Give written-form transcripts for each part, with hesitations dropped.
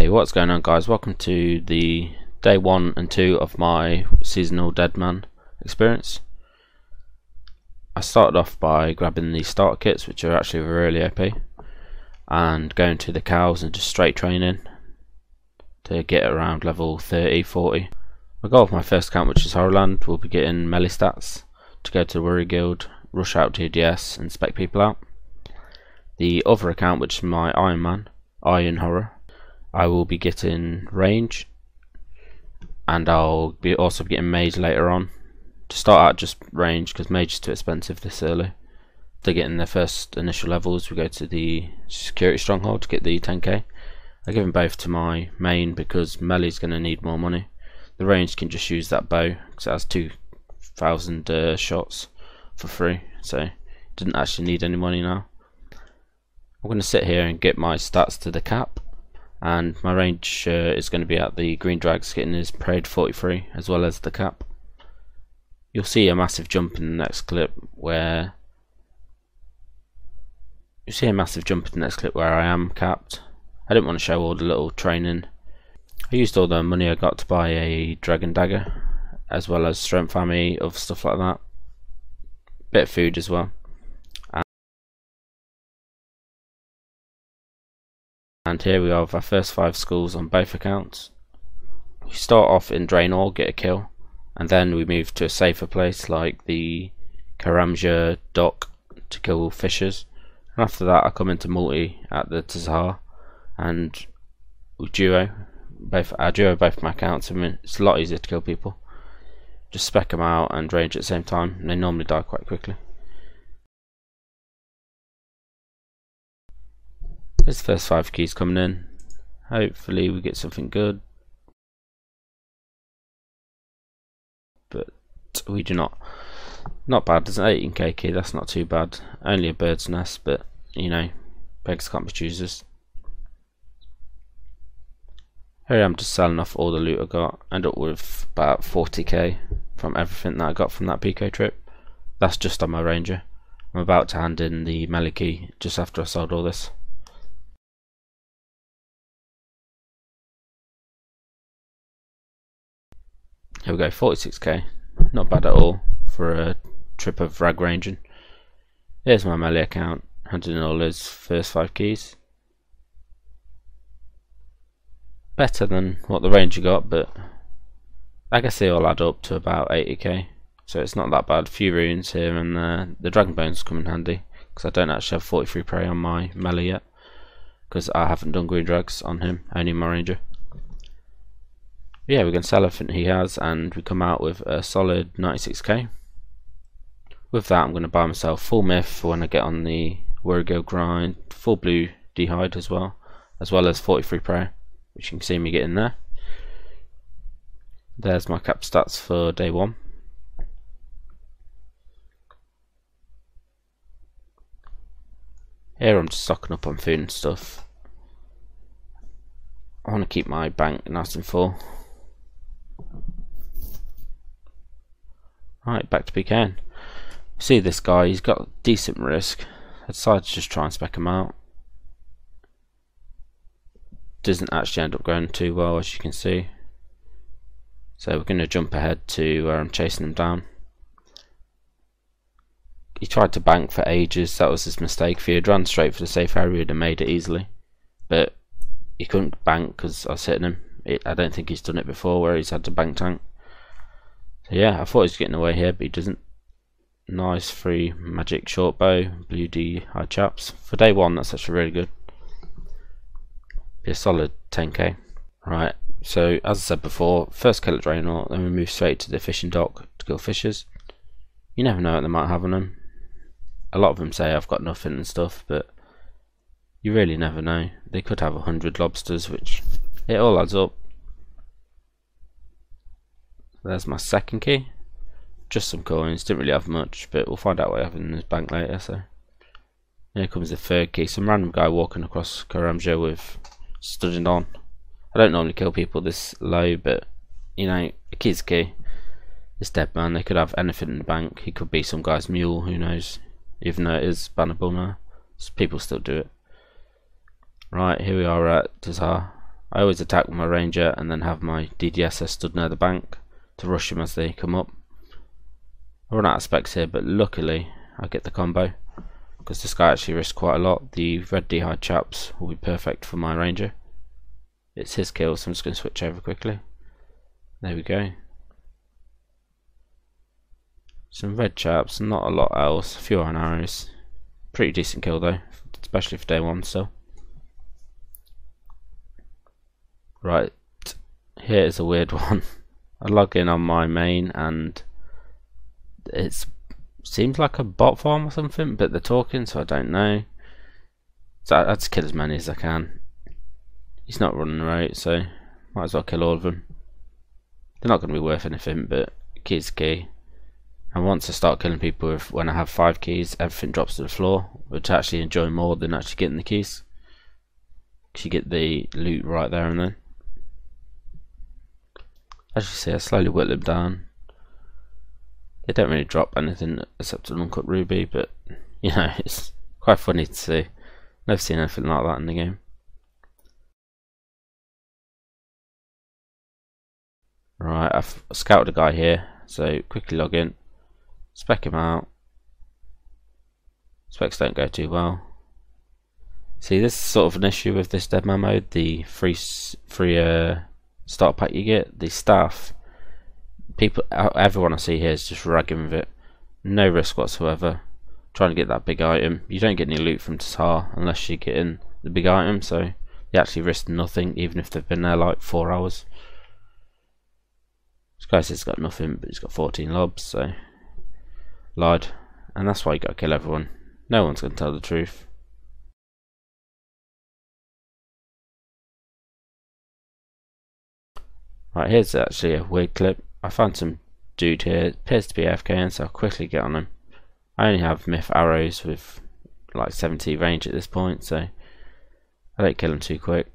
Hey, what's going on, guys? Welcome to the day 1 and 2 of my seasonal Deadman experience. I started off by grabbing the starter kits, which are actually really OP, and going to the cows and just straight training to get around level 30, 40. My goal of my first account, which is Horrorland, will be getting melee stats to go to the Warrior Guild, rush out to DS and spec people out. The other account, which is my Ironman, Iron Horror, I will be getting range, and I'll be also getting mage later on. To start out, just range, because mage is too expensive this early. To get in their first initial levels, we go to the security stronghold to get the 10k. I give them both to my main because melee is going to need more money. The range can just use that bow because it has 2,000 shots for free, so it didn't actually need any money now. I'm going to sit here and get my stats to the cap. And my range is going to be at the green drags, getting his parade 43 as well as the cap. You'll see a massive jump in the next clip where I am capped. I didn't want to show all the little training. I used all the money I got to buy a dragon dagger as well as strength ammo, of stuff like that. Bit of food as well. And here we are with our first 5 skulls on both accounts. We start off in Drain Ore, get a kill, and then we move to a safer place like the Karamja dock to kill fishers. And after that I come into multi at the Tazar, and we duo both my accounts. I mean, it's a lot easier to kill people. Just spec them out and range at the same time, and they normally die quite quickly. There's the first 5 keys coming in. Hopefully we get something good, but we do not. Not bad. There's an 18k key, that's not too bad. Only a bird's nest, but you know, beggars can't be choosers. Here I am just selling off all the loot I got. End up with about 40k from everything that I got from that PK trip. That's just on my ranger. I'm about to hand in the melee key just after I sold all this. Here we go, 46k, not bad at all for a trip of rag ranging. Here's my melee account, handing in all his first 5 keys. Better than what the ranger got, but I guess they all add up to about 80k, so it's not that bad. A few runes here and there. The dragon bones come in handy, because I don't actually have 43 prey on my melee yet, because I haven't done green drags on him, only my ranger. Yeah, we can sell everything he has and we come out with a solid 96k. With that I'm going to buy myself full myth for when I get on the Warrior Guild grind, full blue dehide as well as 43 prey, which you can see me getting there. There's my cap stats for day 1. Here I'm just stocking up on food and stuff. I want to keep my bank nice and full. Right, back to PKing. See this guy, he's got decent risk. I decided to just try and spec him out. Doesn't actually end up going too well, as you can see. So we're going to jump ahead to where I'm chasing him down. He tried to bank for ages, that was his mistake. If he had run straight for the safe area, he'd have made it easily. But he couldn't bank because I was hitting him. I don't think he's done it before where he's had to bank tank. So yeah, I thought he was getting away here, but he doesn't. Nice free magic short bow, blue D high chaps. For day 1 that's actually really good. Be a solid 10k. Right, so as I said before, first kill at Drain Ore, then we move straight to the fishing dock to kill fishers. You never know what they might have on them. A lot of them say I've got nothing and stuff, but you really never know. They could have 100 lobsters, which it all adds up. There's my second key. Just some coins, didn't really have much, but we'll find out what I have in this bank later. So here comes the third key. Some random guy walking across Karamja with studding on. I don't normally kill people this low, but you know, a key's key. It's Deadman, they could have anything in the bank. He could be some guy's mule, who knows. Even though it is bannable now, people still do it. Right, here we are at Tazar. I always attack with my ranger and then have my DDSS stood near the bank to rush them as they come up. I run out of specs here, but luckily I get the combo because this guy actually risks quite a lot. The red D-hide chaps will be perfect for my ranger. It's his kill, so I'm just going to switch over quickly. There we go. Some red chaps, not a lot else. A few iron arrows. Pretty decent kill though, especially for day one still. Right, here is a weird one. I log in on my main and it seems like a bot farm or something, but they're talking, so I don't know. So I just kill as many as I can. He's not running right, so might as well kill all of them. They're not going to be worth anything, but key's key. And once I start killing people when I have 5 keys, everything drops to the floor, which I actually enjoy more than actually getting the keys, because you get the loot right there and then. As you see, I slowly whittle them down. They don't really drop anything except an uncut ruby, but you know, it's quite funny to see. Never seen anything like that in the game. Right, I've scouted a guy here, so quickly log in, spec him out. Specs don't go too well. See, this is sort of an issue with this Deadman mode, the free starter pack you get. The staff, people, everyone I see here is just ragging with it. No risk whatsoever. Trying to get that big item. You don't get any loot from Tatar unless you get in the big item, so you actually risk nothing, even if they've been there like 4 hours. This guy says he's got nothing, but he's got 14 lobs, so lied. And that's why you gotta kill everyone. No one's gonna tell the truth. Right, here's actually a weird clip. I found some dude here, appears to be AFK, so I'll quickly get on him. I only have myth arrows with like 70 range at this point, so I don't kill him too quick.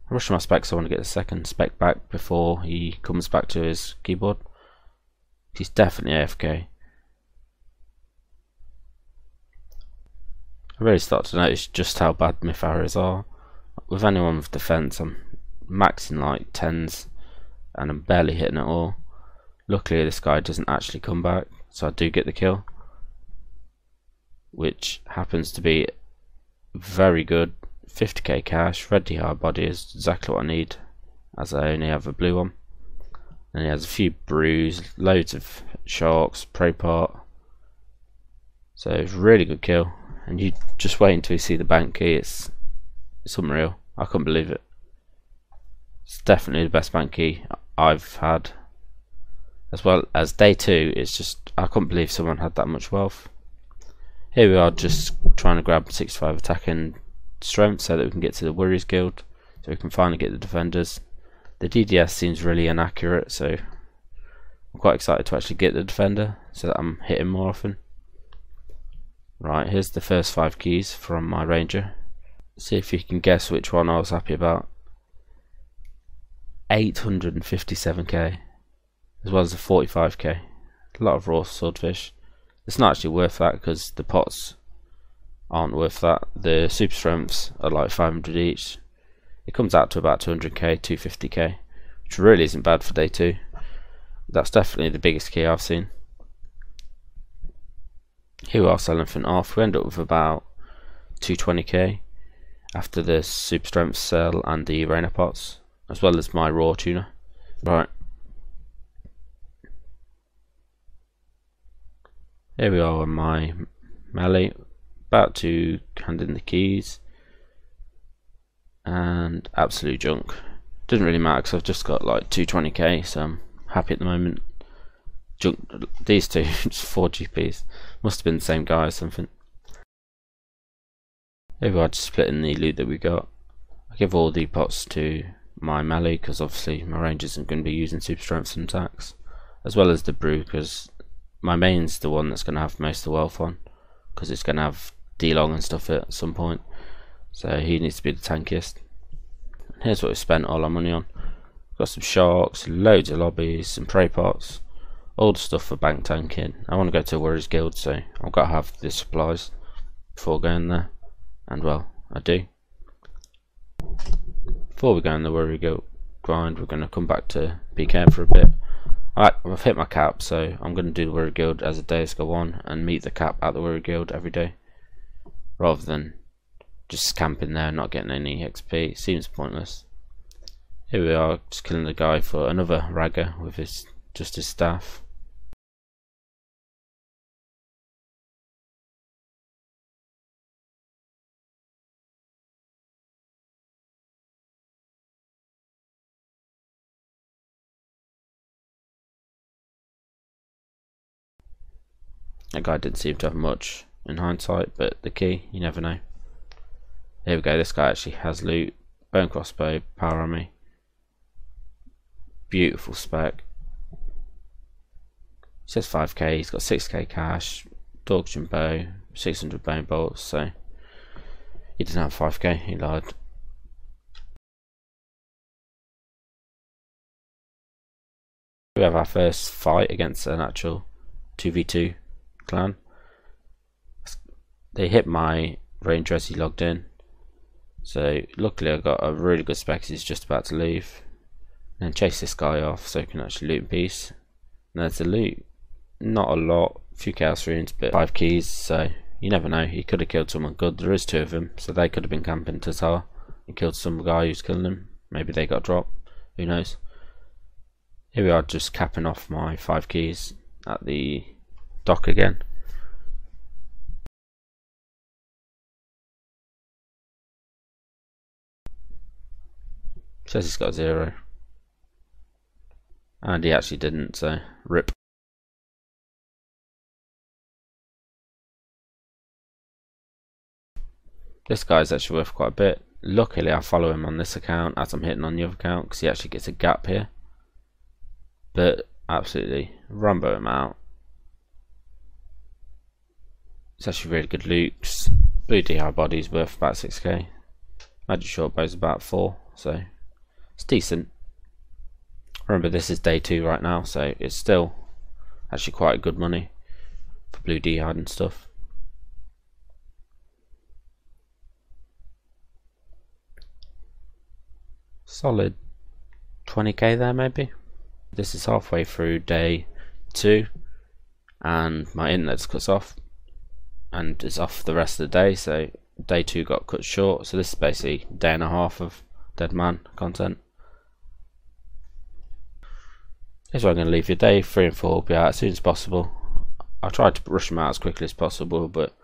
I rush my specs, I want to get the second spec back before he comes back to his keyboard. He's definitely AFK. I really start to notice just how bad myth arrows are. With anyone with defense, I'm maxing like 10s and I'm barely hitting at all. Luckily this guy doesn't actually come back, so I do get the kill, which happens to be very good. 50k cash, red D-hard body is exactly what I need, as I only have a blue one. And he has a few brews, loads of sharks, pro part. So it's a really good kill. And you just wait until you see the bank key, it's unreal. I couldn't believe it. It's definitely the best bank key I've had. As well as day 2, it's just, I couldn't believe someone had that much wealth. Here we are just trying to grab 65 attack and strength so that we can get to the Warriors Guild, so we can finally get the defenders. The DDS seems really inaccurate, so I'm quite excited to actually get the defender so that I'm hitting more often. Right, here's the first 5 keys from my ranger. See if you can guess which one I was happy about. 857k, as well as a 45k. A lot of raw swordfish. It's not actually worth that because the pots aren't worth that. The super strengths are like 500 each. It comes out to about 200k, 250k, which really isn't bad for day 2. That's definitely the biggest key I've seen. Here we are selling everything off. We end up with about 220k after the super strength sell and the rainer pots, as well as my raw tuna. Right, here we are on my melee, about to hand in the keys, and absolute junk. Doesn't really matter because I've just got like 220k, so I'm happy at the moment. Junk, these two, just 4 GPs. Must have been the same guy or something. Here we are, just splitting the loot that we got. I give all the pots to my melee because obviously my range isn't going to be using super strengths and attacks, as well as the brew because my main's the one that's going to have most of the wealth on, because it's going to have D-long and stuff at some point, so he needs to be the tankiest. Here's what we spent all our money on. Got some sharks, loads of lobbies, some prey pots, all the stuff for bank tanking. I want to go to a Warriors Guild, so I've got to have the supplies before going there, and well, I do. Before we go in the Warrior Guild grind, we're going to come back to PKing for a bit. I've hit my cap, so I'm going to do the Warrior Guild as the days go on and meet the cap at the Warrior Guild every day, rather than just camping there and not getting any XP. It seems pointless. Here we are, just killing the guy for another ragger with just his staff. That guy didn't seem to have much in hindsight, but the key, you never know. Here we go, this guy actually has loot. Bone crossbow, power army. Beautiful spec. He says 5k, he's got 6k cash, auction bow, 600 bone bolts, so he didn't have 5k, he lied. We have our first fight against an actual 2v2 clan. They hit my ranger as he logged in, so luckily I got a really good spec as he's just about to leave. And then chase this guy off so he can actually loot in peace. And there's the loot. Not a lot, a few chaos runes, but 5 keys, so you never know, he could have killed someone good. There is 2 of them, so they could have been camping Tatar and killed some guy who's killing him. Maybe they got dropped, who knows. Here we are, just capping off my 5 keys at the dock again. Says he's got 0. And he actually didn't, so rip. This guy's actually worth quite a bit. Luckily I follow him on this account as I'm hitting on the other account, because he actually gets a gap here. But absolutely Rambo him out. It's actually really good loot. Blue DI body's worth about 6k. Magic short bow's about 4, so it's decent. Remember, this is day 2 right now, so it's still actually quite good money for blue DI and stuff. Solid 20k there maybe. This is halfway through day 2 and my internet's cut off and it's off the rest of the day, so day 2 got cut short, so this is basically a day and a half of Deadman content. Here's where I'm going to leave you. Day 3 and 4 will be out as soon as possible. I tried to rush them out as quickly as possible, but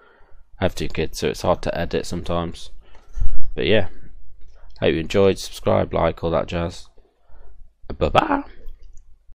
I have 2 kids, so it's hard to edit sometimes. But yeah, hope you enjoyed. Subscribe, like, all that jazz. Bye bye.